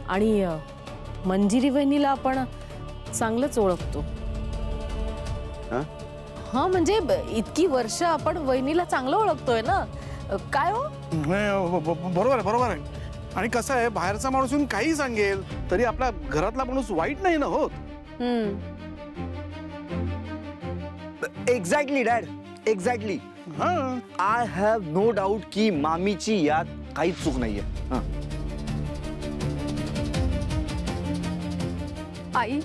आणि मंजिरी वहिनीला आपण चांगलंच ओळखतो. हा म्हणजे इतकी वर्ष आपण वहिनीला चांगलं ओळखतोय ना. काय हो? बरोबर आहे. आणि कसं आहे, बाहेरचा माणूस येऊन काही सांगेल तरी आपला घरातला माणूस वाईट नाही ना होत. Exactly dad, exactly. I have no doubt की मामीची यात काहीच चूक नाहीये. आई,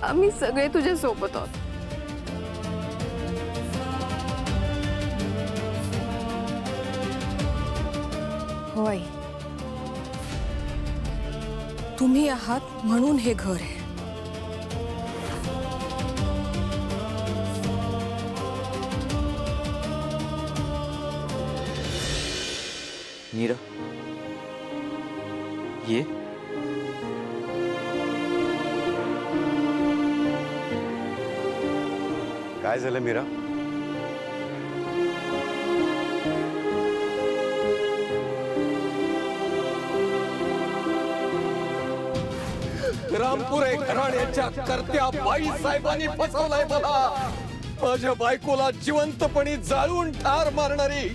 आम्ही सगळे तुझ्या सोबत आहोत. हो आई, तुम्ही आहात म्हणून हे घर आहे. मीरा, ये. काय झालं मीरा? रामपुरे घराण्याच्या करत्या बाई साहेबांनी फसवलाय मला. माझ्या बायकोला जिवंतपणी जाळून ठार मारणारी,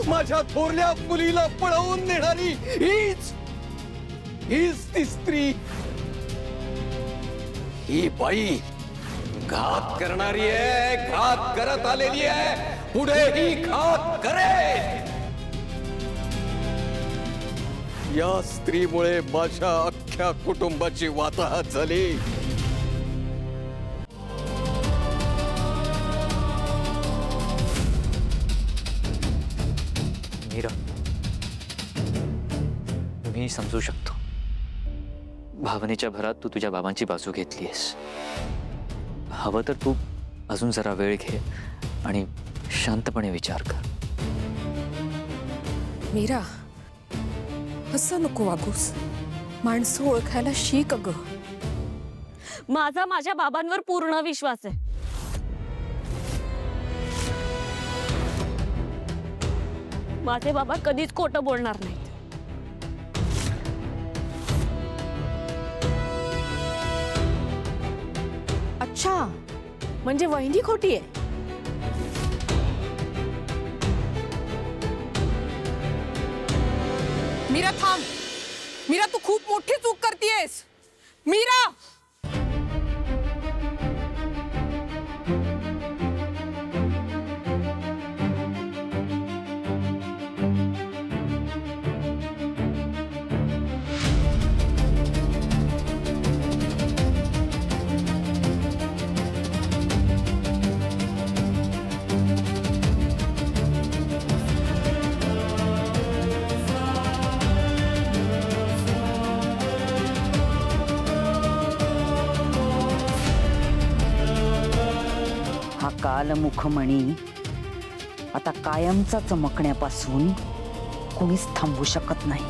माझ्या थोरल्या मुलीला पळवून नेणारी हीच ती स्त्री. ही बाई घात करणारी आहे, घात करत आलेली आहे, पुढे ही घात करेल. या स्त्रीमुळे माझ्या अख्ख्या कुटुंबाची वाताहत झाली. मीरा, मी समजू शकतो. भावनेच्या भरात तू तुझ्या बाबांची बाजू घेतलीयस. हवं तर तू अजून जरा वेळ घे आणि शांतपणे विचार कर. मीरा, असं नको वागूस. माणसं ओळखायला शिक अगं. माझा माझ्या बाबांवर पूर्ण विश्वास आहे. माझे बाबा कधीच खोटं बोलणार नाहीत. अच्छा, म्हणजे वहिनी खोटी आहे. मीरा थांब. मीरा, तू खूप मोठी चूक करतेयस. मीरा, हा कालमुखमणी आता कायमचा चमकण्यापासून कोणीच थांबवू शकत नाही.